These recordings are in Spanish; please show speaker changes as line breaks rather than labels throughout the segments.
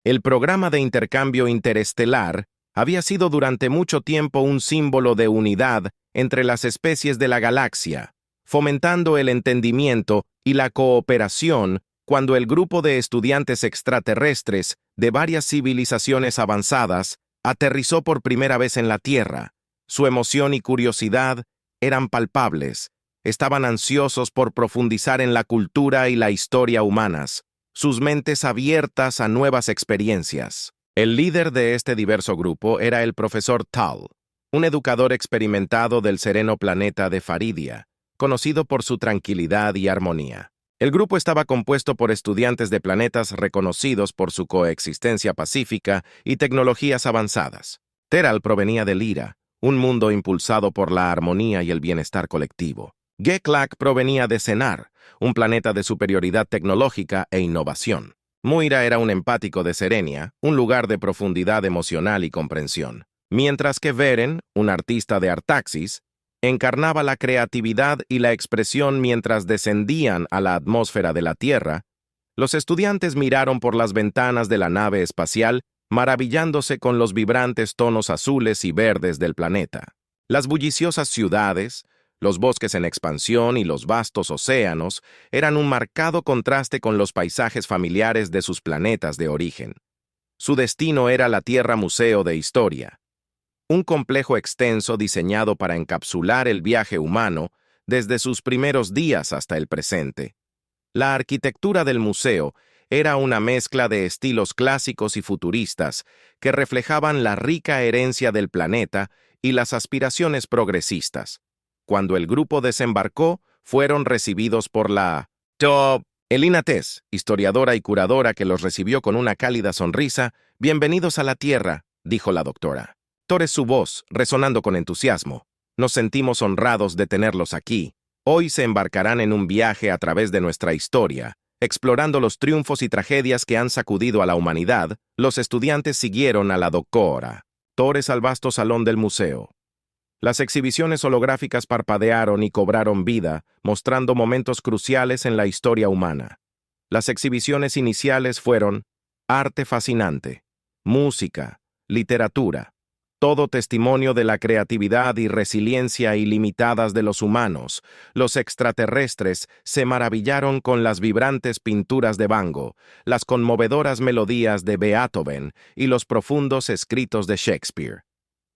El programa de intercambio interestelar había sido durante mucho tiempo un símbolo de unidad entre las especies de la galaxia, fomentando el entendimiento y la cooperación cuando el grupo de estudiantes extraterrestres de varias civilizaciones avanzadas aterrizó por primera vez en la Tierra. Su emoción y curiosidad eran palpables. Estaban ansiosos por profundizar en la cultura y la historia humanas, sus mentes abiertas a nuevas experiencias. El líder de este diverso grupo era el profesor Tal, un educador experimentado del sereno planeta de Faridia, conocido por su tranquilidad y armonía. El grupo estaba compuesto por estudiantes de planetas reconocidos por su coexistencia pacífica y tecnologías avanzadas. Teral provenía de Lyra, un mundo impulsado por la armonía y el bienestar colectivo. Geklak provenía de Senar, un planeta de superioridad tecnológica e innovación. Muira era un empático de Serenia, un lugar de profundidad emocional y comprensión. Mientras que Veren, un artista de Artaxis, encarnaba la creatividad y la expresión mientras descendían a la atmósfera de la Tierra, los estudiantes miraron por las ventanas de la nave espacial, maravillándose con los vibrantes tonos azules y verdes del planeta. Las bulliciosas ciudades, los bosques en expansión y los vastos océanos eran un marcado contraste con los paisajes familiares de sus planetas de origen. Su destino era la Tierra Museo de Historia, un complejo extenso diseñado para encapsular el viaje humano desde sus primeros días hasta el presente. La arquitectura del museo era una mezcla de estilos clásicos y futuristas que reflejaban la rica herencia del planeta y las aspiraciones progresistas. Cuando el grupo desembarcó, fueron recibidos por la Elina Tess, historiadora y curadora que los recibió con una cálida sonrisa. «Bienvenidos a la Tierra», dijo la doctora. Torres su voz, resonando con entusiasmo. «Nos sentimos honrados de tenerlos aquí. Hoy se embarcarán en un viaje a través de nuestra historia, explorando los triunfos y tragedias que han sacudido a la humanidad». Los estudiantes siguieron a la doctora Torres al vasto salón del museo. Las exhibiciones holográficas parpadearon y cobraron vida, mostrando momentos cruciales en la historia humana. Las exhibiciones iniciales fueron arte fascinante, música, literatura, todo testimonio de la creatividad y resiliencia ilimitadas de los humanos. Los extraterrestres se maravillaron con las vibrantes pinturas de Van Gogh, las conmovedoras melodías de Beethoven y los profundos escritos de Shakespeare.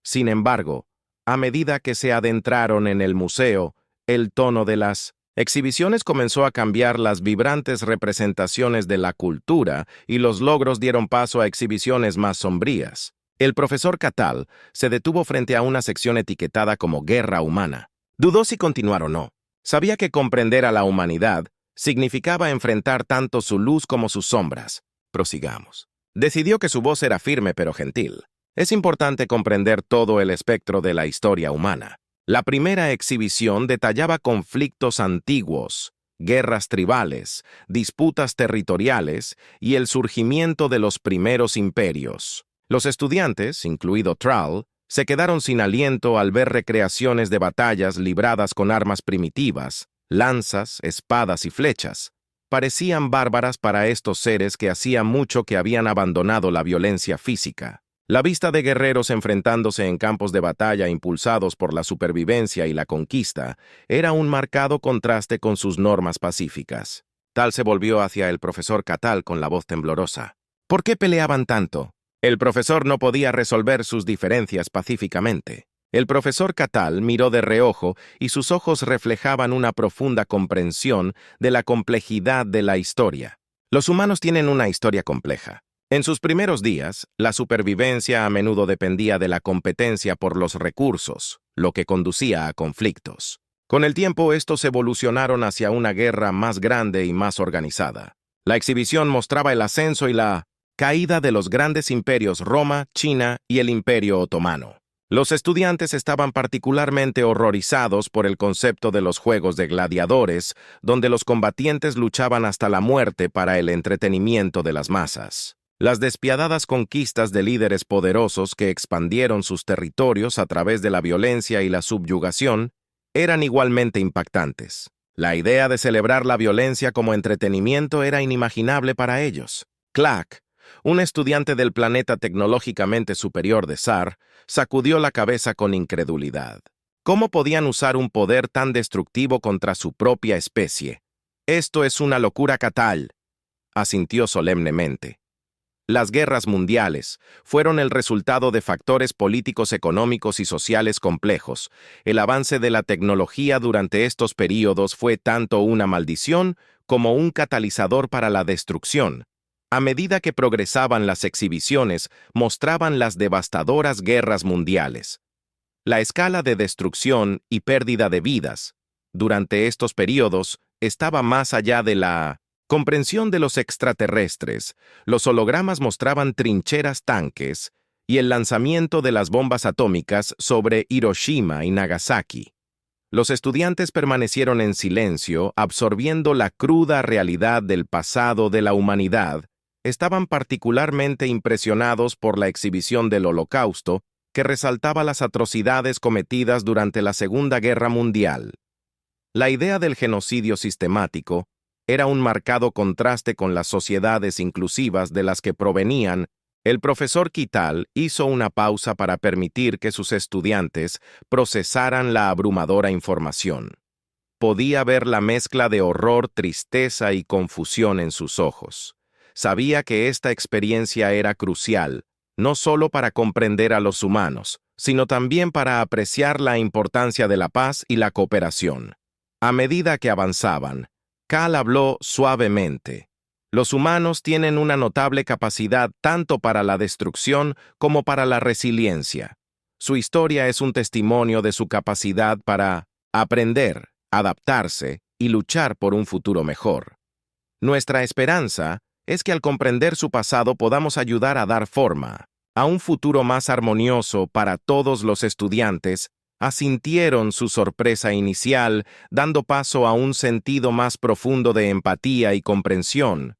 Sin embargo, a medida que se adentraron en el museo, el tono de las exhibiciones comenzó a cambiar. Las vibrantes representaciones de la cultura y los logros dieron paso a exhibiciones más sombrías. El profesor Catal se detuvo frente a una sección etiquetada como Guerra Humana. Dudó si continuar o no. Sabía que comprender a la humanidad significaba enfrentar tanto su luz como sus sombras. Prosigamos. Decidió que su voz era firme pero gentil. Es importante comprender todo el espectro de la historia humana. La primera exhibición detallaba conflictos antiguos, guerras tribales, disputas territoriales y el surgimiento de los primeros imperios. Los estudiantes, incluido Thrall, se quedaron sin aliento al ver recreaciones de batallas libradas con armas primitivas, lanzas, espadas y flechas. Parecían bárbaras para estos seres que hacía mucho que habían abandonado la violencia física. La vista de guerreros enfrentándose en campos de batalla impulsados por la supervivencia y la conquista era un marcado contraste con sus normas pacíficas. Tal se volvió hacia el profesor Catal con la voz temblorosa. ¿Por qué peleaban tanto? El profesor no podía resolver sus diferencias pacíficamente. El profesor Catal miró de reojo y sus ojos reflejaban una profunda comprensión de la complejidad de la historia. Los humanos tienen una historia compleja. En sus primeros días, la supervivencia a menudo dependía de la competencia por los recursos, lo que conducía a conflictos. Con el tiempo, estos evolucionaron hacia una guerra más grande y más organizada. La exhibición mostraba el ascenso y la caída de los grandes imperios Roma, China y el Imperio Otomano. Los estudiantes estaban particularmente horrorizados por el concepto de los juegos de gladiadores, donde los combatientes luchaban hasta la muerte para el entretenimiento de las masas. Las despiadadas conquistas de líderes poderosos que expandieron sus territorios a través de la violencia y la subyugación eran igualmente impactantes. La idea de celebrar la violencia como entretenimiento era inimaginable para ellos. Clack, Un estudiante del planeta tecnológicamente superior de SAR sacudió la cabeza con incredulidad. ¿Cómo podían usar un poder tan destructivo contra su propia especie? Esto es una locura catal, asintió solemnemente. Las guerras mundiales fueron el resultado de factores políticos, económicos y sociales complejos. El avance de la tecnología durante estos períodos fue tanto una maldición como un catalizador para la destrucción. A medida que progresaban las exhibiciones, mostraban las devastadoras guerras mundiales. La escala de destrucción y pérdida de vidas durante estos períodos estaba más allá de la comprensión de los extraterrestres. Los hologramas mostraban trincheras, tanques y el lanzamiento de las bombas atómicas sobre Hiroshima y Nagasaki. Los estudiantes permanecieron en silencio, absorbiendo la cruda realidad del pasado de la humanidad. Estaban particularmente impresionados por la exhibición del Holocausto, que resaltaba las atrocidades cometidas durante la Segunda Guerra Mundial. La idea del genocidio sistemático era un marcado contraste con las sociedades inclusivas de las que provenían. El profesor Quital hizo una pausa para permitir que sus estudiantes procesaran la abrumadora información. Podía ver la mezcla de horror, tristeza y confusión en sus ojos. Sabía que esta experiencia era crucial, no solo para comprender a los humanos, sino también para apreciar la importancia de la paz y la cooperación. A medida que avanzaban, Cal habló suavemente. Los humanos tienen una notable capacidad tanto para la destrucción como para la resiliencia. Su historia es un testimonio de su capacidad para aprender, adaptarse y luchar por un futuro mejor. Nuestra esperanza es que al comprender su pasado podamos ayudar a dar forma a un futuro más armonioso para todos los estudiantes. Asintieron su sorpresa inicial, dando paso a un sentido más profundo de empatía y comprensión.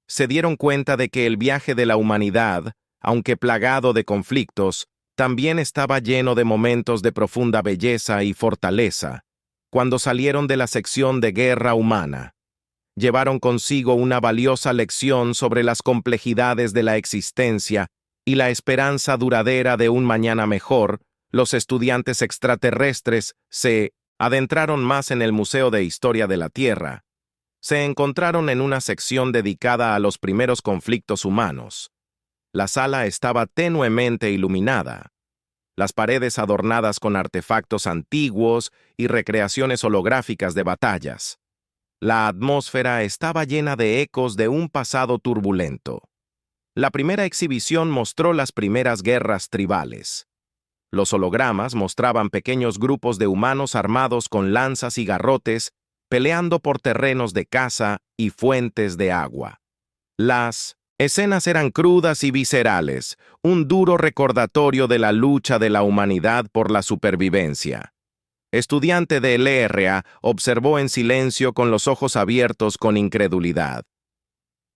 Se dieron cuenta de que el viaje de la humanidad, aunque plagado de conflictos, también estaba lleno de momentos de profunda belleza y fortaleza. Cuando salieron de la sección de guerra humana, llevaron consigo una valiosa lección sobre las complejidades de la existencia y la esperanza duradera de un mañana mejor. Los estudiantes extraterrestres se adentraron más en el Museo de Historia de la Tierra. Se encontraron en una sección dedicada a los primeros conflictos humanos. La sala estaba tenuemente iluminada. Las paredes adornadas con artefactos antiguos y recreaciones holográficas de batallas. La atmósfera estaba llena de ecos de un pasado turbulento. La primera exhibición mostró las primeras guerras tribales. Los hologramas mostraban pequeños grupos de humanos armados con lanzas y garrotes, peleando por terrenos de caza y fuentes de agua. Las escenas eran crudas y viscerales, un duro recordatorio de la lucha de la humanidad por la supervivencia. Estudiante de LRA observó en silencio con los ojos abiertos con incredulidad.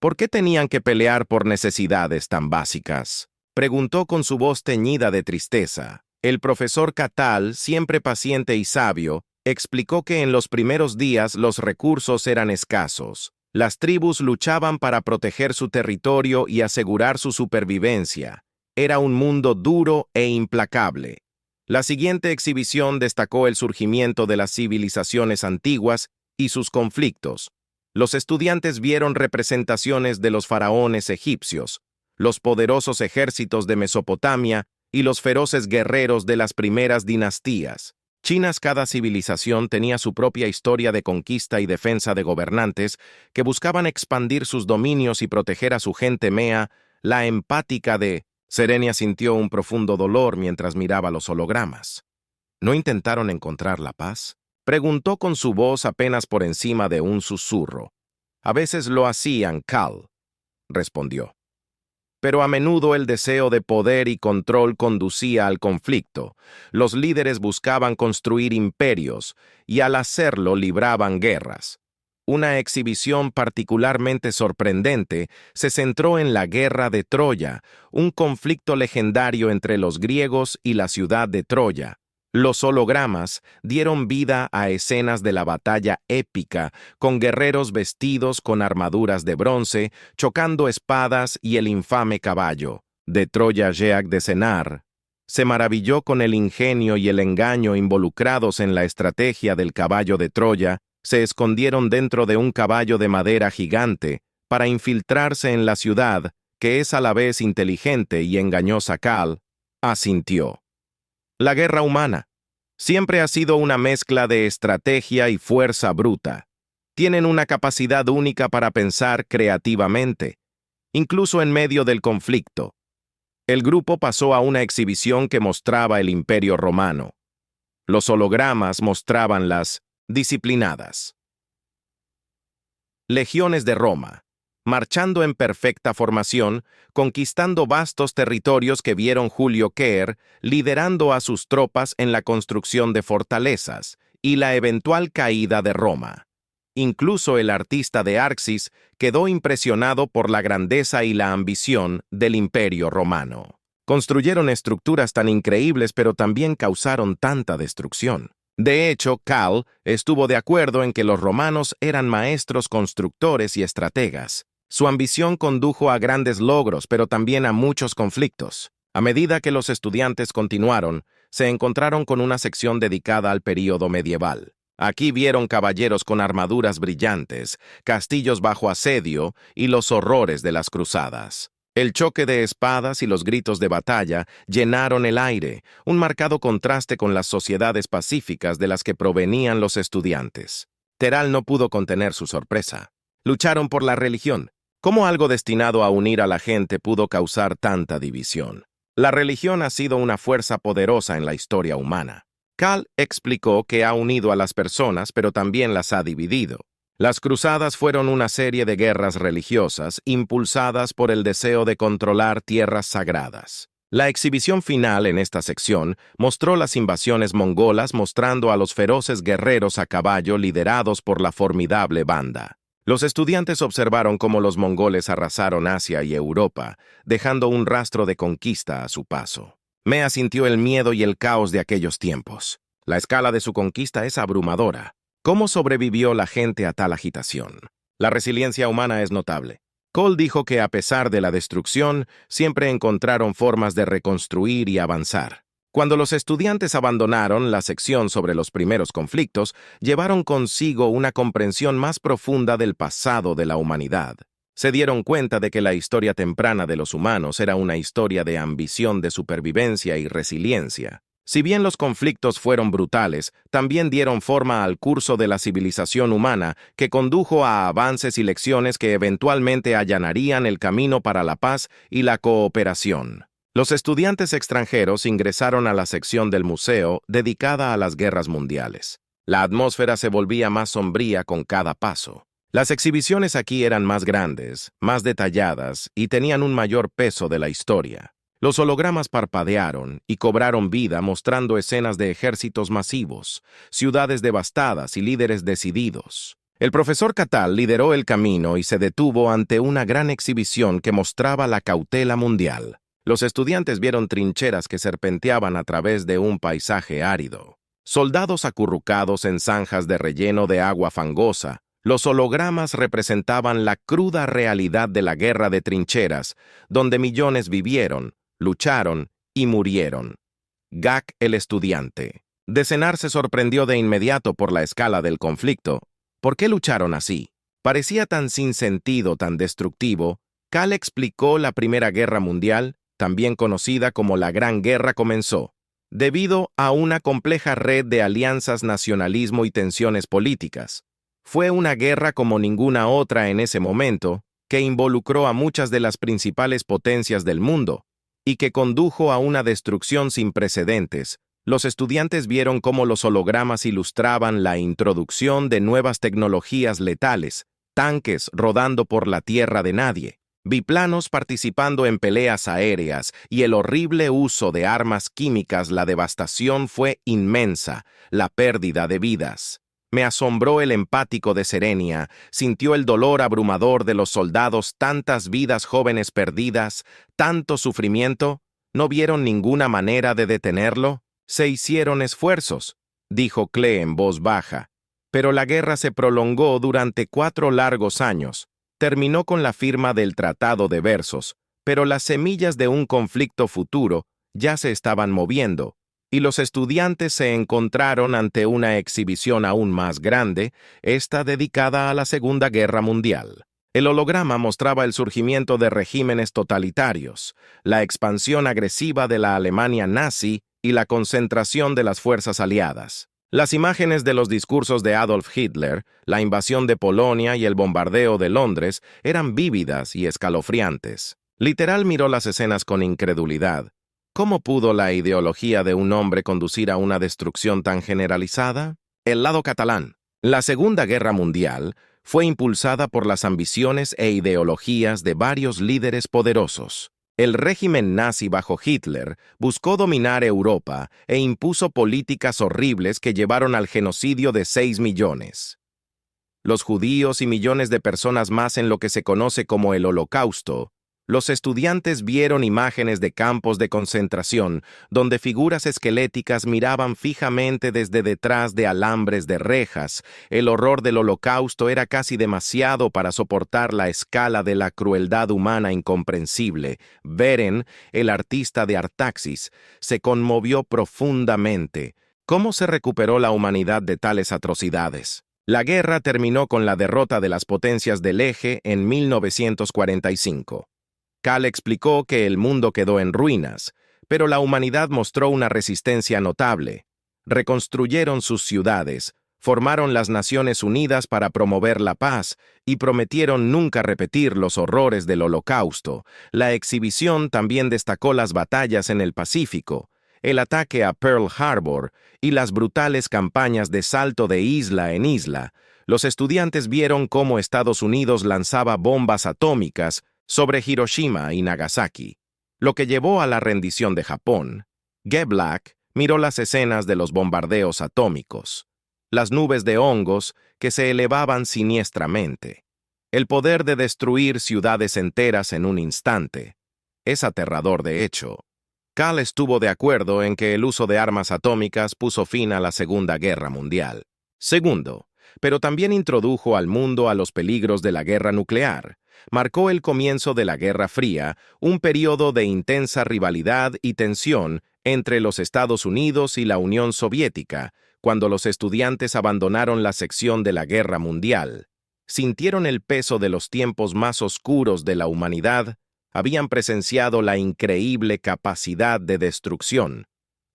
¿Por qué tenían que pelear por necesidades tan básicas?, preguntó con su voz teñida de tristeza. El profesor Catal, siempre paciente y sabio, explicó que en los primeros días los recursos eran escasos. Las tribus luchaban para proteger su territorio y asegurar su supervivencia. Era un mundo duro e implacable. La siguiente exhibición destacó el surgimiento de las civilizaciones antiguas y sus conflictos. Los estudiantes vieron representaciones de los faraones egipcios, los poderosos ejércitos de Mesopotamia y los feroces guerreros de las primeras dinastías. Cada civilización tenía su propia historia de conquista y defensa de gobernantes que buscaban expandir sus dominios y proteger a su gente mea. La empática de Serenia sintió un profundo dolor mientras miraba los hologramas. ¿No intentaron encontrar la paz?, preguntó con su voz apenas por encima de un susurro. A veces lo hacían, Cal, respondió. Pero a menudo el deseo de poder y control conducía al conflicto. Los líderes buscaban construir imperios y al hacerlo libraban guerras. Una exhibición particularmente sorprendente se centró en la Guerra de Troya, un conflicto legendario entre los griegos y la ciudad de Troya. Los hologramas dieron vida a escenas de la batalla épica, con guerreros vestidos con armaduras de bronce, chocando espadas y el infame caballo. De Troya Jeak de Senar se maravilló con el ingenio y el engaño involucrados en la estrategia del caballo de Troya. Se escondieron dentro de un caballo de madera gigante para infiltrarse en la ciudad, que es a la vez inteligente y engañosa. Cal asintió. La guerra humana siempre ha sido una mezcla de estrategia y fuerza bruta. Tienen una capacidad única para pensar creativamente, incluso en medio del conflicto. El grupo pasó a una exhibición que mostraba el Imperio Romano. Los hologramas mostraban las disciplinadas legiones de Roma, marchando en perfecta formación, conquistando vastos territorios que vieron Julio César liderando a sus tropas en la construcción de fortalezas y la eventual caída de Roma. Incluso el artista de Arxis quedó impresionado por la grandeza y la ambición del Imperio Romano. Construyeron estructuras tan increíbles, pero también causaron tanta destrucción. De hecho, Cal estuvo de acuerdo en que los romanos eran maestros constructores y estrategas. Su ambición condujo a grandes logros, pero también a muchos conflictos. A medida que los estudiantes continuaron, se encontraron con una sección dedicada al período medieval. Aquí vieron caballeros con armaduras brillantes, castillos bajo asedio y los horrores de las cruzadas. El choque de espadas y los gritos de batalla llenaron el aire, un marcado contraste con las sociedades pacíficas de las que provenían los estudiantes. Teral no pudo contener su sorpresa. Lucharon por la religión. ¿Cómo algo destinado a unir a la gente pudo causar tanta división? La religión ha sido una fuerza poderosa en la historia humana. Cal explicó que ha unido a las personas, pero también las ha dividido. Las cruzadas fueron una serie de guerras religiosas impulsadas por el deseo de controlar tierras sagradas. La exhibición final en esta sección mostró las invasiones mongolas, mostrando a los feroces guerreros a caballo liderados por la formidable banda. Los estudiantes observaron cómo los mongoles arrasaron Asia y Europa, dejando un rastro de conquista a su paso. Mea sintió el miedo y el caos de aquellos tiempos. La escala de su conquista es abrumadora. ¿Cómo sobrevivió la gente a tal agitación? La resiliencia humana es notable. Cole dijo que a pesar de la destrucción, siempre encontraron formas de reconstruir y avanzar. Cuando los estudiantes abandonaron la sección sobre los primeros conflictos, llevaron consigo una comprensión más profunda del pasado de la humanidad. Se dieron cuenta de que la historia temprana de los humanos era una historia de ambición, de supervivencia y resiliencia. Si bien los conflictos fueron brutales, también dieron forma al curso de la civilización humana que condujo a avances y lecciones que eventualmente allanarían el camino para la paz y la cooperación. Los estudiantes extranjeros ingresaron a la sección del museo dedicada a las guerras mundiales. La atmósfera se volvía más sombría con cada paso. Las exhibiciones aquí eran más grandes, más detalladas y tenían un mayor peso de la historia. Los hologramas parpadearon y cobraron vida mostrando escenas de ejércitos masivos, ciudades devastadas y líderes decididos. El profesor Catal lideró el camino y se detuvo ante una gran exhibición que mostraba la cautela mundial. Los estudiantes vieron trincheras que serpenteaban a través de un paisaje árido. Soldados acurrucados en zanjas de relleno de agua fangosa. Los hologramas representaban la cruda realidad de la guerra de trincheras, donde millones vivieron, lucharon y murieron. Gak, el estudiante. De Senar se sorprendió de inmediato por la escala del conflicto. ¿Por qué lucharon así? Parecía tan sin sentido, tan destructivo. Cal explicó la Primera Guerra Mundial, también conocida como la Gran Guerra, comenzó debido a una compleja red de alianzas, nacionalismo y tensiones políticas. Fue una guerra como ninguna otra en ese momento, que involucró a muchas de las principales potencias del mundo, y que condujo a una destrucción sin precedentes. Los estudiantes vieron cómo los hologramas ilustraban la introducción de nuevas tecnologías letales, tanques rodando por la tierra de nadie, biplanos participando en peleas aéreas y el horrible uso de armas químicas. La devastación fue inmensa, la pérdida de vidas. Me asombró el empático de Serenia, sintió el dolor abrumador de los soldados, tantas vidas jóvenes perdidas, tanto sufrimiento. ¿No vieron ninguna manera de detenerlo? Se hicieron esfuerzos, dijo Klee en voz baja, pero la guerra se prolongó durante 4 largos años. Terminó con la firma del Tratado de Versos, pero las semillas de un conflicto futuro ya se estaban moviendo, y los estudiantes se encontraron ante una exhibición aún más grande, esta dedicada a la Segunda Guerra Mundial. El holograma mostraba el surgimiento de regímenes totalitarios, la expansión agresiva de la Alemania nazi y la concentración de las fuerzas aliadas. Las imágenes de los discursos de Adolf Hitler, la invasión de Polonia y el bombardeo de Londres eran vívidas y escalofriantes. Literal miró las escenas con incredulidad. ¿Cómo pudo la ideología de un hombre conducir a una destrucción tan generalizada? El lado catalán. La Segunda Guerra Mundial fue impulsada por las ambiciones e ideologías de varios líderes poderosos. El régimen nazi bajo Hitler buscó dominar Europa e impuso políticas horribles que llevaron al genocidio de 6 millones. Los judíos y millones de personas más en lo que se conoce como el Holocausto. Los estudiantes vieron imágenes de campos de concentración donde figuras esqueléticas miraban fijamente desde detrás de alambres de rejas. El horror del Holocausto era casi demasiado para soportar la escala de la crueldad humana incomprensible. Beren, el artista de Artaxis, se conmovió profundamente. ¿Cómo se recuperó la humanidad de tales atrocidades? La guerra terminó con la derrota de las potencias del Eje en 1945. Kahl explicó que el mundo quedó en ruinas, pero la humanidad mostró una resistencia notable. Reconstruyeron sus ciudades, formaron las Naciones Unidas para promover la paz y prometieron nunca repetir los horrores del Holocausto. La exhibición también destacó las batallas en el Pacífico, el ataque a Pearl Harbor y las brutales campañas de salto de isla en isla. Los estudiantes vieron cómo Estados Unidos lanzaba bombas atómicas sobre Hiroshima y Nagasaki, lo que llevó a la rendición de Japón. Geblack miró las escenas de los bombardeos atómicos, las nubes de hongos que se elevaban siniestramente. El poder de destruir ciudades enteras en un instante. Es aterrador de hecho. Kahl estuvo de acuerdo en que el uso de armas atómicas puso fin a la Segunda Guerra Mundial. Segundo, pero también introdujo al mundo a los peligros de la guerra nuclear. Marcó el comienzo de la Guerra Fría, un periodo de intensa rivalidad y tensión entre los Estados Unidos y la Unión Soviética, cuando los estudiantes abandonaron la sección de la Guerra Mundial. Sintieron el peso de los tiempos más oscuros de la humanidad, habían presenciado la increíble capacidad de destrucción,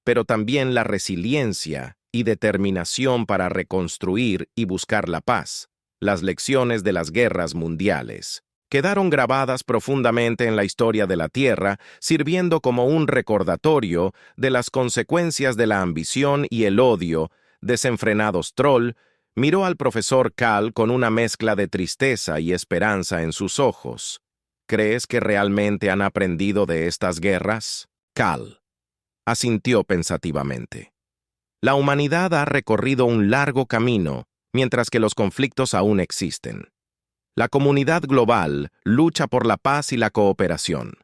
pero también la resiliencia y determinación para reconstruir y buscar la paz. Las lecciones de las guerras mundiales quedaron grabadas profundamente en la historia de la Tierra, sirviendo como un recordatorio de las consecuencias de la ambición y el odio. Desenfrenados Troll miró al profesor Kahl con una mezcla de tristeza y esperanza en sus ojos. ¿Crees que realmente han aprendido de estas guerras? Kahl asintió pensativamente. La humanidad ha recorrido un largo camino, mientras que los conflictos aún existen. La comunidad global lucha por la paz y la cooperación.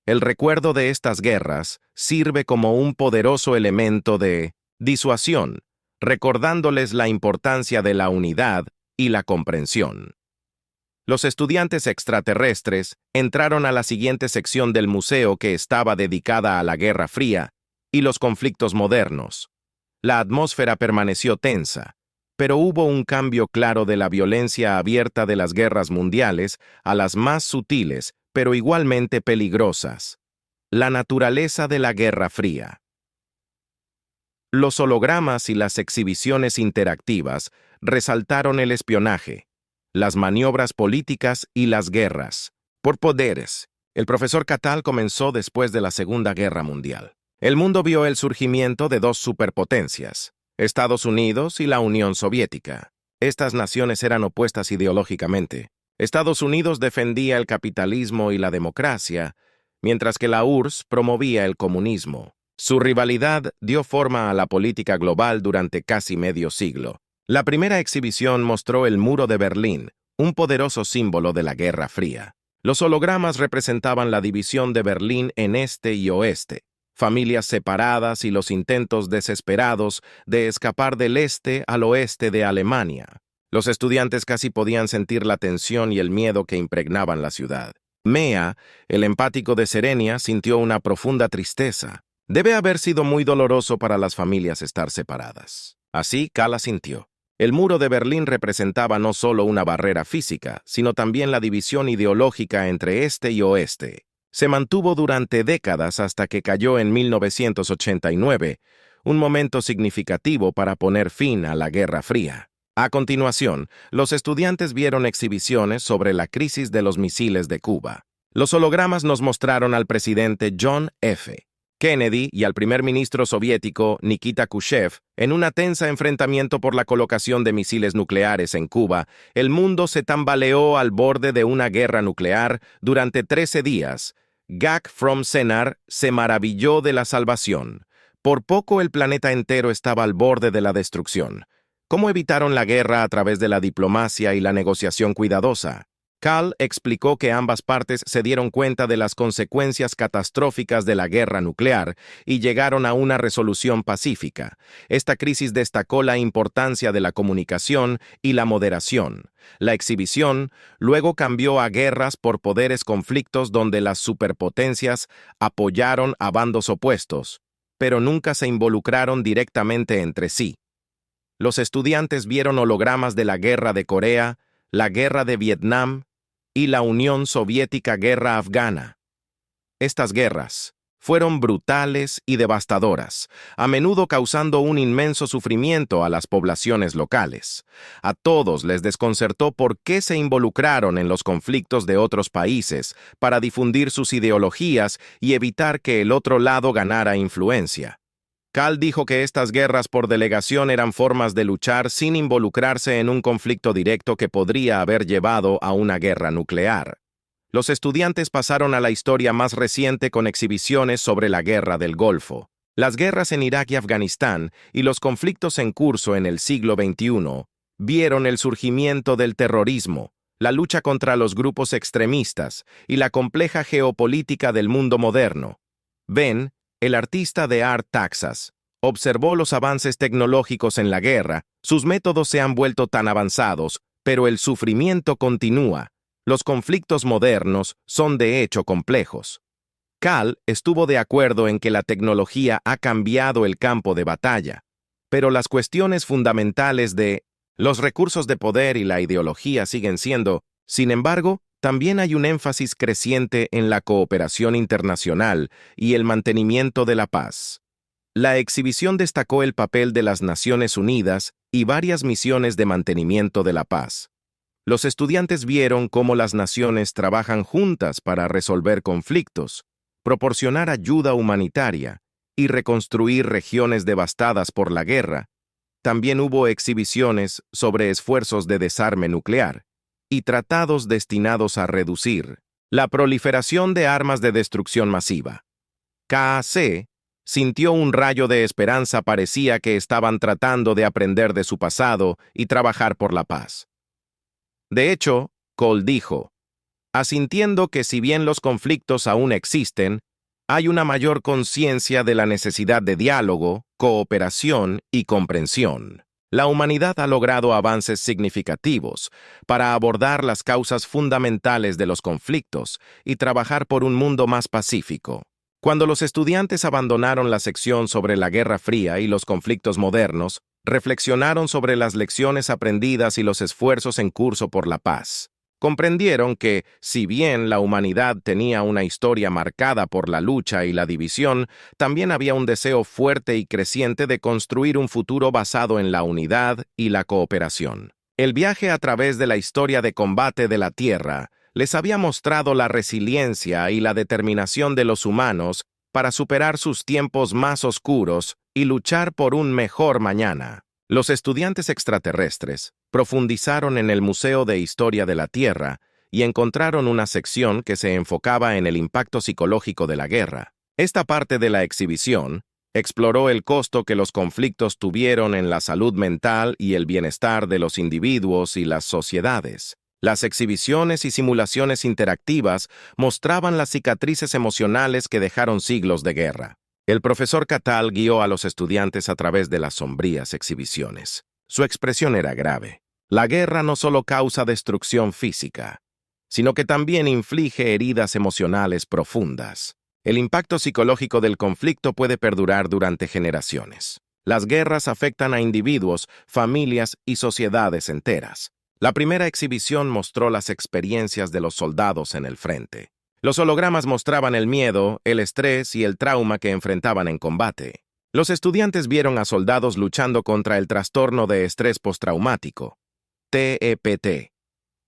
El recuerdo de estas guerras sirve como un poderoso elemento de disuasión, recordándoles la importancia de la unidad y la comprensión. Los estudiantes extraterrestres entraron a la siguiente sección del museo que estaba dedicada a la Guerra Fría y los conflictos modernos. La atmósfera permaneció tensa, pero hubo un cambio claro de la violencia abierta de las guerras mundiales a las más sutiles, pero igualmente peligrosas. La naturaleza de la Guerra Fría. Los hologramas y las exhibiciones interactivas resaltaron el espionaje, las maniobras políticas y las guerras. Por poderes, el profesor Catal comenzó después de la Segunda Guerra Mundial. El mundo vio el surgimiento de 2 superpotencias, Estados Unidos y la Unión Soviética. Estas naciones eran opuestas ideológicamente. Estados Unidos defendía el capitalismo y la democracia, mientras que la URSS promovía el comunismo. Su rivalidad dio forma a la política global durante casi medio siglo. La primera exhibición mostró el Muro de Berlín, un poderoso símbolo de la Guerra Fría. Los hologramas representaban la división de Berlín en este y oeste, familias separadas y los intentos desesperados de escapar del este al oeste de Alemania. Los estudiantes casi podían sentir la tensión y el miedo que impregnaban la ciudad. Mea, el empático de Serenia, sintió una profunda tristeza. Debe haber sido muy doloroso para las familias estar separadas. Así, Cal asintió. El muro de Berlín representaba no solo una barrera física, sino también la división ideológica entre este y oeste. Se mantuvo durante décadas hasta que cayó en 1989, un momento significativo para poner fin a la Guerra Fría. A continuación, los estudiantes vieron exhibiciones sobre la crisis de los misiles de Cuba. Los hologramas nos mostraron al presidente John F. Kennedy y al primer ministro soviético Nikita Khrushchev en un tensa enfrentamiento por la colocación de misiles nucleares en Cuba. El mundo se tambaleó al borde de una guerra nuclear durante 13 días. Gak from Senar se maravilló de la salvación. Por poco el planeta entero estaba al borde de la destrucción. ¿Cómo evitaron la guerra a través de la diplomacia y la negociación cuidadosa? Cal explicó que ambas partes se dieron cuenta de las consecuencias catastróficas de la guerra nuclear y llegaron a una resolución pacífica. Esta crisis destacó la importancia de la comunicación y la moderación. La exhibición luego cambió a guerras por poderes conflictos donde las superpotencias apoyaron a bandos opuestos, pero nunca se involucraron directamente entre sí. Los estudiantes vieron hologramas de la Guerra de Corea, la Guerra de Vietnam y la Unión Soviética Guerra Afgana. Estas guerras fueron brutales y devastadoras, a menudo causando un inmenso sufrimiento a las poblaciones locales. A todos les desconcertó por qué se involucraron en los conflictos de otros países para difundir sus ideologías y evitar que el otro lado ganara influencia. Cal dijo que estas guerras por delegación eran formas de luchar sin involucrarse en un conflicto directo que podría haber llevado a una guerra nuclear. Los estudiantes pasaron a la historia más reciente con exhibiciones sobre la Guerra del Golfo. Las guerras en Irak y Afganistán y los conflictos en curso en el siglo XXI vieron el surgimiento del terrorismo, la lucha contra los grupos extremistas y la compleja geopolítica del mundo moderno. Ben, el artista de Art Taxas, observó los avances tecnológicos en la guerra. Sus métodos se han vuelto tan avanzados, pero el sufrimiento continúa. Los conflictos modernos son de hecho complejos. Cal estuvo de acuerdo en que la tecnología ha cambiado el campo de batalla, pero las cuestiones fundamentales de los recursos de poder y la ideología siguen siendo, sin embargo, también hay un énfasis creciente en la cooperación internacional y el mantenimiento de la paz. La exhibición destacó el papel de las Naciones Unidas y varias misiones de mantenimiento de la paz. Los estudiantes vieron cómo las naciones trabajan juntas para resolver conflictos, proporcionar ayuda humanitaria y reconstruir regiones devastadas por la guerra. También hubo exhibiciones sobre esfuerzos de desarme nuclear y tratados destinados a reducir la proliferación de armas de destrucción masiva. KAC sintió un rayo de esperanza. Parecía que estaban tratando de aprender de su pasado y trabajar por la paz. De hecho, Cole dijo, asintiendo que si bien los conflictos aún existen, hay una mayor conciencia de la necesidad de diálogo, cooperación y comprensión. La humanidad ha logrado avances significativos para abordar las causas fundamentales de los conflictos y trabajar por un mundo más pacífico. Cuando los estudiantes abandonaron la sección sobre la Guerra Fría y los conflictos modernos, reflexionaron sobre las lecciones aprendidas y los esfuerzos en curso por la paz. Comprendieron que, si bien la humanidad tenía una historia marcada por la lucha y la división, también había un deseo fuerte y creciente de construir un futuro basado en la unidad y la cooperación. El viaje a través de la historia de combate de la Tierra les había mostrado la resiliencia y la determinación de los humanos para superar sus tiempos más oscuros y luchar por un mejor mañana. Los estudiantes extraterrestres profundizaron en el Museo de Historia de la Tierra y encontraron una sección que se enfocaba en el impacto psicológico de la guerra. Esta parte de la exhibición exploró el costo que los conflictos tuvieron en la salud mental y el bienestar de los individuos y las sociedades. Las exhibiciones y simulaciones interactivas mostraban las cicatrices emocionales que dejaron siglos de guerra. El profesor Catal guió a los estudiantes a través de las sombrías exhibiciones. Su expresión era grave. La guerra no solo causa destrucción física, sino que también inflige heridas emocionales profundas. El impacto psicológico del conflicto puede perdurar durante generaciones. Las guerras afectan a individuos, familias y sociedades enteras. La primera exhibición mostró las experiencias de los soldados en el frente. Los hologramas mostraban el miedo, el estrés y el trauma que enfrentaban en combate. Los estudiantes vieron a soldados luchando contra el trastorno de estrés postraumático, TEPT,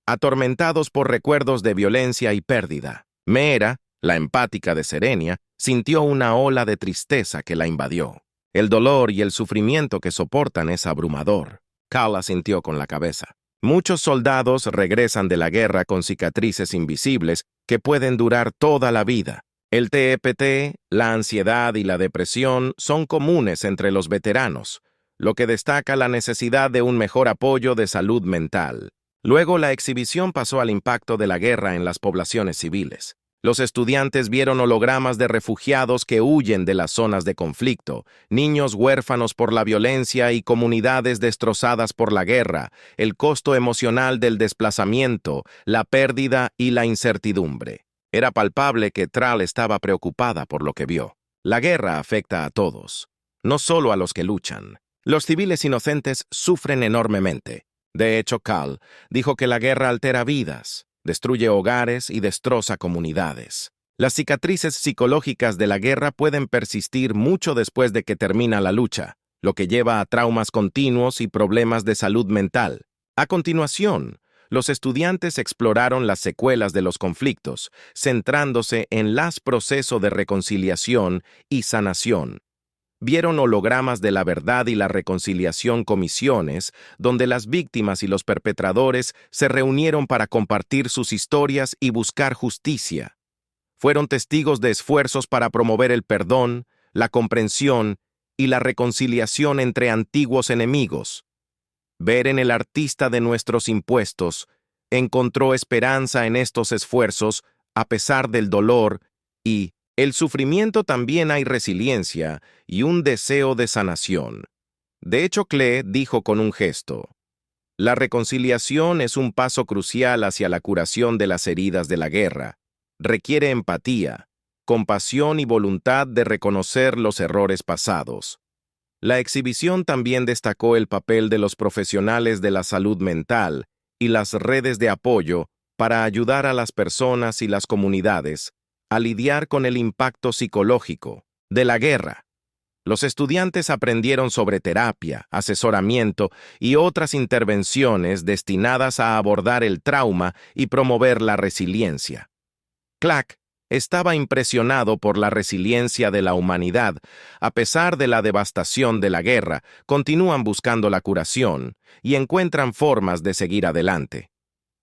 atormentados por recuerdos de violencia y pérdida. Meera, la empática de Serenia, sintió una ola de tristeza que la invadió. El dolor y el sufrimiento que soportan es abrumador. Cal asintió con la cabeza. Muchos soldados regresan de la guerra con cicatrices invisibles que pueden durar toda la vida. El TEPT, la ansiedad y la depresión son comunes entre los veteranos, lo que destaca la necesidad de un mejor apoyo de salud mental. Luego la exhibición pasó al impacto de la guerra en las poblaciones civiles. Los estudiantes vieron hologramas de refugiados que huyen de las zonas de conflicto, niños huérfanos por la violencia y comunidades destrozadas por la guerra, el costo emocional del desplazamiento, la pérdida y la incertidumbre. Era palpable que Thrall estaba preocupada por lo que vio. La guerra afecta a todos, no solo a los que luchan. Los civiles inocentes sufren enormemente. De hecho, Cal dijo que la guerra altera vidas, destruye hogares y destroza comunidades. Las cicatrices psicológicas de la guerra pueden persistir mucho después de que termina la lucha, lo que lleva a traumas continuos y problemas de salud mental. A continuación, los estudiantes exploraron las secuelas de los conflictos, centrándose en los procesos de reconciliación y sanación. Vieron hologramas de la verdad y la reconciliación comisiones, donde las víctimas y los perpetradores se reunieron para compartir sus historias y buscar justicia. Fueron testigos de esfuerzos para promover el perdón, la comprensión y la reconciliación entre antiguos enemigos. Ver en el artista de nuestros impuestos encontró esperanza en estos esfuerzos a pesar del dolor y el sufrimiento. También hay resiliencia y un deseo de sanación. De hecho, Klee dijo con un gesto: la reconciliación es un paso crucial hacia la curación de las heridas de la guerra. Requiere empatía, compasión y voluntad de reconocer los errores pasados. La exhibición también destacó el papel de los profesionales de la salud mental y las redes de apoyo para ayudar a las personas y las comunidades a lidiar con el impacto psicológico de la guerra. Los estudiantes aprendieron sobre terapia, asesoramiento y otras intervenciones destinadas a abordar el trauma y promover la resiliencia. Clark estaba impresionado por la resiliencia de la humanidad. A pesar de la devastación de la guerra, continúan buscando la curación y encuentran formas de seguir adelante.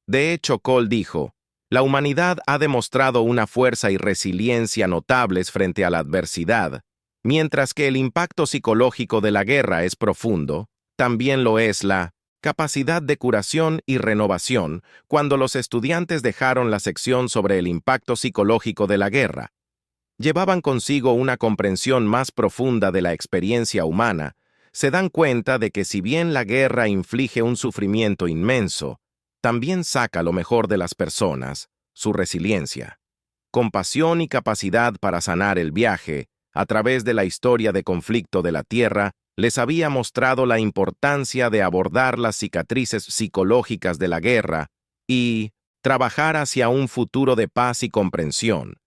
De hecho, Cole dijo: la humanidad ha demostrado una fuerza y resiliencia notables frente a la adversidad. Mientras que el impacto psicológico de la guerra es profundo, también lo es la capacidad de curación y renovación. Cuando los estudiantes dejaron la sección sobre el impacto psicológico de la guerra, llevaban consigo una comprensión más profunda de la experiencia humana. Se dan cuenta de que si bien la guerra inflige un sufrimiento inmenso, también saca lo mejor de las personas, su resiliencia, compasión y capacidad para sanar. El viaje a través de la historia de conflicto de la Tierra les había mostrado la importancia de abordar las cicatrices psicológicas de la guerra y trabajar hacia un futuro de paz y comprensión.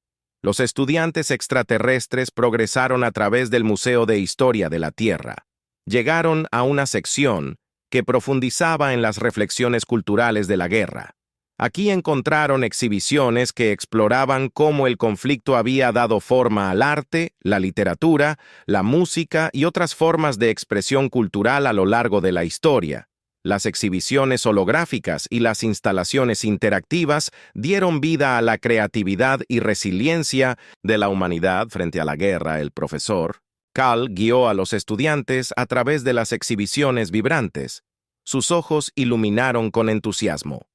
Los estudiantes extraterrestres progresaron a través del Museo de Historia de la Tierra. Llegaron a una sección que profundizaba en las reflexiones culturales de la guerra. Aquí encontraron exhibiciones que exploraban cómo el conflicto había dado forma al arte, la literatura, la música y otras formas de expresión cultural a lo largo de la historia. Las exhibiciones holográficas y las instalaciones interactivas dieron vida a la creatividad y resiliencia de la humanidad frente a la guerra. El profesor Cal guió a los estudiantes a través de las exhibiciones vibrantes. Sus ojos iluminaron con entusiasmo.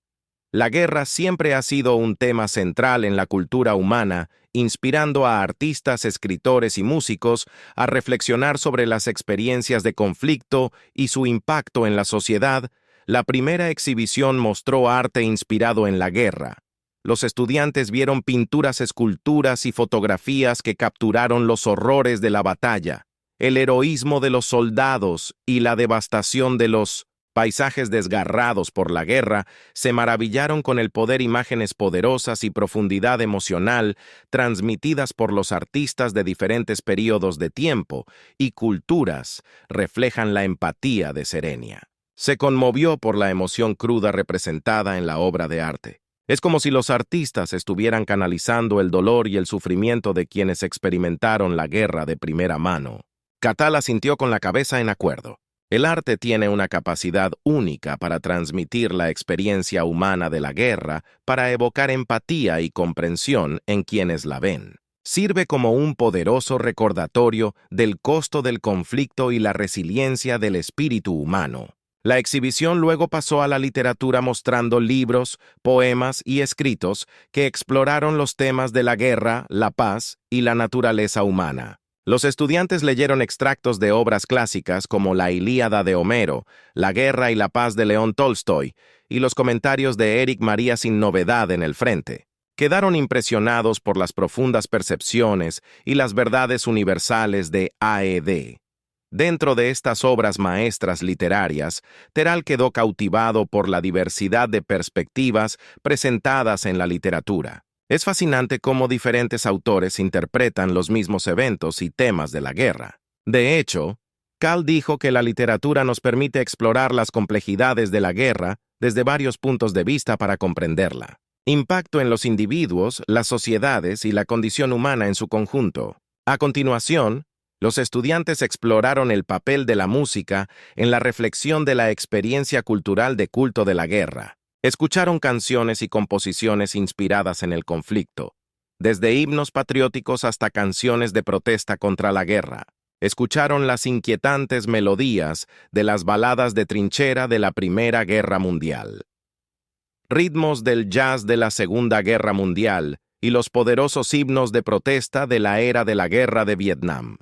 La guerra siempre ha sido un tema central en la cultura humana, inspirando a artistas, escritores y músicos a reflexionar sobre las experiencias de conflicto y su impacto en la sociedad. La primera exhibición mostró arte inspirado en la guerra. Los estudiantes vieron pinturas, esculturas y fotografías que capturaron los horrores de la batalla, el heroísmo de los soldados y la devastación de los paisajes desgarrados por la guerra. Se maravillaron con el poder, imágenes poderosas y profundidad emocional transmitidas por los artistas de diferentes períodos de tiempo y culturas reflejan la empatía de Serenia. Se conmovió por la emoción cruda representada en la obra de arte. Es como si los artistas estuvieran canalizando el dolor y el sufrimiento de quienes experimentaron la guerra de primera mano. Catal asintió con la cabeza en acuerdo. El arte tiene una capacidad única para transmitir la experiencia humana de la guerra, para evocar empatía y comprensión en quienes la ven. Sirve como un poderoso recordatorio del costo del conflicto y la resiliencia del espíritu humano. La exhibición luego pasó a la literatura mostrando libros, poemas y escritos que exploraron los temas de la guerra, la paz y la naturaleza humana. Los estudiantes leyeron extractos de obras clásicas como La Ilíada de Homero, La guerra y la paz de León Tolstoy y los comentarios de Éric María Sin Novedad en el frente. Quedaron impresionados por las profundas percepciones y las verdades universales de AED. Dentro de estas obras maestras literarias, Teral quedó cautivado por la diversidad de perspectivas presentadas en la literatura. Es fascinante cómo diferentes autores interpretan los mismos eventos y temas de la guerra. De hecho, Cal dijo que la literatura nos permite explorar las complejidades de la guerra desde varios puntos de vista para comprenderla. Impacto en los individuos, las sociedades y la condición humana en su conjunto. A continuación, los estudiantes exploraron el papel de la música en la reflexión de la experiencia cultural de culto de la guerra. Escucharon canciones y composiciones inspiradas en el conflicto, desde himnos patrióticos hasta canciones de protesta contra la guerra. Escucharon las inquietantes melodías de las baladas de trinchera de la Primera Guerra Mundial, ritmos del jazz de la Segunda Guerra Mundial y los poderosos himnos de protesta de la era de la Guerra de Vietnam.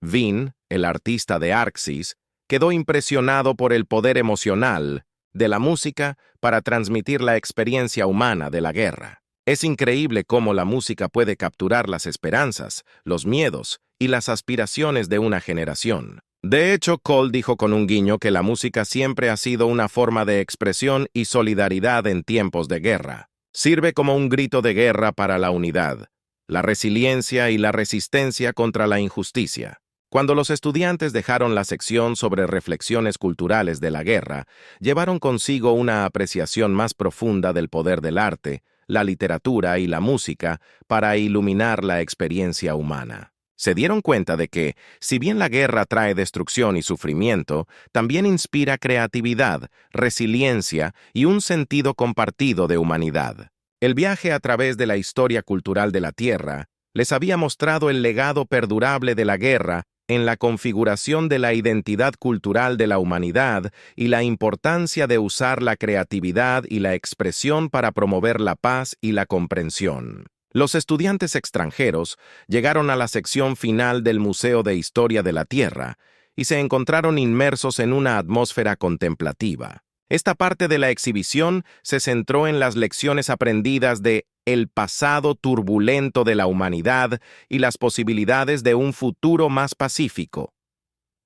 Vin, el artista de Arxis, quedó impresionado por el poder emocional de la música para transmitir la experiencia humana de la guerra. Es increíble cómo la música puede capturar las esperanzas, los miedos y las aspiraciones de una generación. De hecho, Cole dijo con un guiño que la música siempre ha sido una forma de expresión y solidaridad en tiempos de guerra. Sirve como un grito de guerra para la unidad, la resiliencia y la resistencia contra la injusticia. Cuando los estudiantes dejaron la sección sobre reflexiones culturales de la guerra, llevaron consigo una apreciación más profunda del poder del arte, la literatura y la música para iluminar la experiencia humana. Se dieron cuenta de que, si bien la guerra trae destrucción y sufrimiento, también inspira creatividad, resiliencia y un sentido compartido de humanidad. El viaje a través de la historia cultural de la Tierra les había mostrado el legado perdurable de la guerra en la configuración de la identidad cultural de la humanidad y la importancia de usar la creatividad y la expresión para promover la paz y la comprensión. Los estudiantes extranjeros llegaron a la sección final del Museo de Historia de la Tierra y se encontraron inmersos en una atmósfera contemplativa. Esta parte de la exhibición se centró en las lecciones aprendidas de el pasado turbulento de la humanidad y las posibilidades de un futuro más pacífico.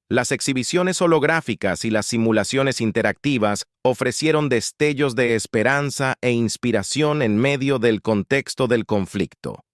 Las exhibiciones holográficas y las simulaciones interactivas ofrecieron destellos de esperanza e inspiración en medio del contexto del conflicto.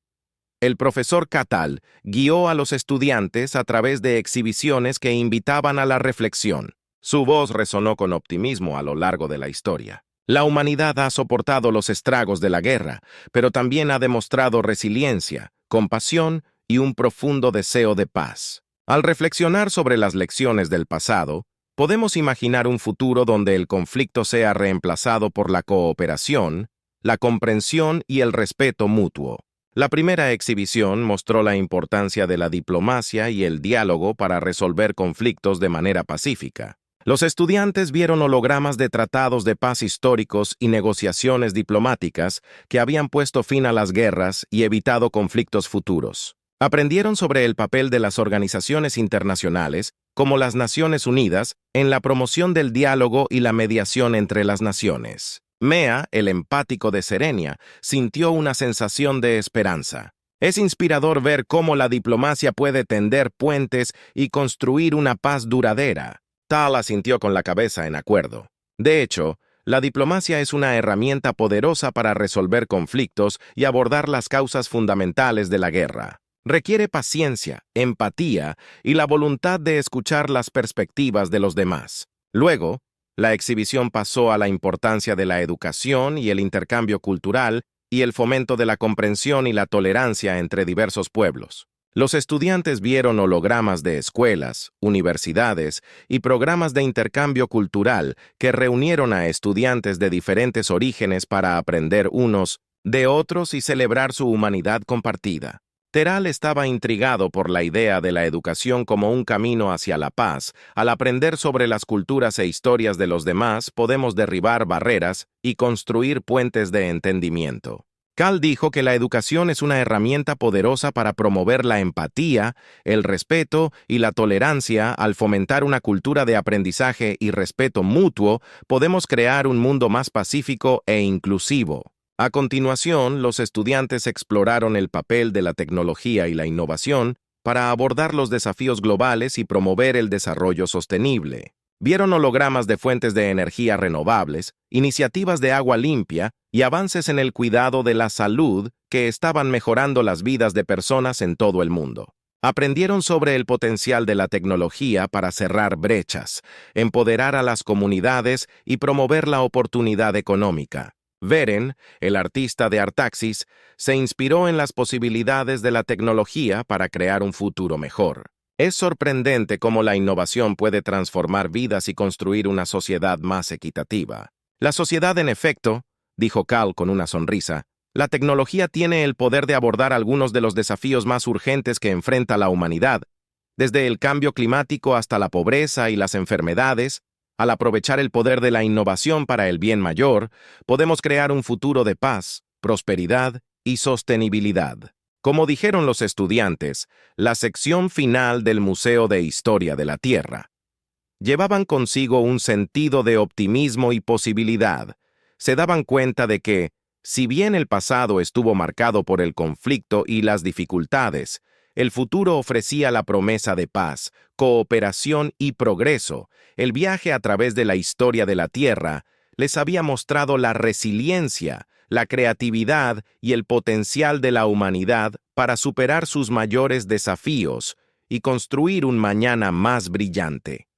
El profesor Catal guió a los estudiantes a través de exhibiciones que invitaban a la reflexión. Su voz resonó con optimismo a lo largo de la historia. La humanidad ha soportado los estragos de la guerra, pero también ha demostrado resiliencia, compasión y un profundo deseo de paz. Al reflexionar sobre las lecciones del pasado, podemos imaginar un futuro donde el conflicto sea reemplazado por la cooperación, la comprensión y el respeto mutuo. La primera exhibición mostró la importancia de la diplomacia y el diálogo para resolver conflictos de manera pacífica. Los estudiantes vieron hologramas de tratados de paz históricos y negociaciones diplomáticas que habían puesto fin a las guerras y evitado conflictos futuros. Aprendieron sobre el papel de las organizaciones internacionales, como las Naciones Unidas, en la promoción del diálogo y la mediación entre las naciones. Mea, el empático de Serenia, sintió una sensación de esperanza. Es inspirador ver cómo la diplomacia puede tender puentes y construir una paz duradera. Tal asintió con la cabeza en acuerdo. De hecho, la diplomacia es una herramienta poderosa para resolver conflictos y abordar las causas fundamentales de la guerra. Requiere paciencia, empatía y la voluntad de escuchar las perspectivas de los demás. Luego, la exhibición pasó a la importancia de la educación y el intercambio cultural y el fomento de la comprensión y la tolerancia entre diversos pueblos. Los estudiantes vieron hologramas de escuelas, universidades y programas de intercambio cultural que reunieron a estudiantes de diferentes orígenes para aprender unos de otros y celebrar su humanidad compartida. Teral estaba intrigado por la idea de la educación como un camino hacia la paz. Al aprender sobre las culturas e historias de los demás, podemos derribar barreras y construir puentes de entendimiento. Cal dijo que la educación es una herramienta poderosa para promover la empatía, el respeto y la tolerancia. Al fomentar una cultura de aprendizaje y respeto mutuo, podemos crear un mundo más pacífico e inclusivo. A continuación, los estudiantes exploraron el papel de la tecnología y la innovación para abordar los desafíos globales y promover el desarrollo sostenible. Vieron hologramas de fuentes de energía renovables, iniciativas de agua limpia y avances en el cuidado de la salud que estaban mejorando las vidas de personas en todo el mundo. Aprendieron sobre el potencial de la tecnología para cerrar brechas, empoderar a las comunidades y promover la oportunidad económica. Veren, el artista de Artaxis, se inspiró en las posibilidades de la tecnología para crear un futuro mejor. Es sorprendente cómo la innovación puede transformar vidas y construir una sociedad más equitativa. La sociedad, en efecto, dijo Cal con una sonrisa, la tecnología tiene el poder de abordar algunos de los desafíos más urgentes que enfrenta la humanidad, desde el cambio climático hasta la pobreza y las enfermedades. Al aprovechar el poder de la innovación para el bien mayor, podemos crear un futuro de paz, prosperidad y sostenibilidad. Como dijeron los estudiantes, la sección final del Museo de Historia de la Tierra llevaban consigo un sentido de optimismo y posibilidad. Se daban cuenta de que, si bien el pasado estuvo marcado por el conflicto y las dificultades, el futuro ofrecía la promesa de paz, cooperación y progreso. El viaje a través de la historia de la Tierra les había mostrado la resiliencia, la creatividad y el potencial de la humanidad para superar sus mayores desafíos y construir un mañana más brillante.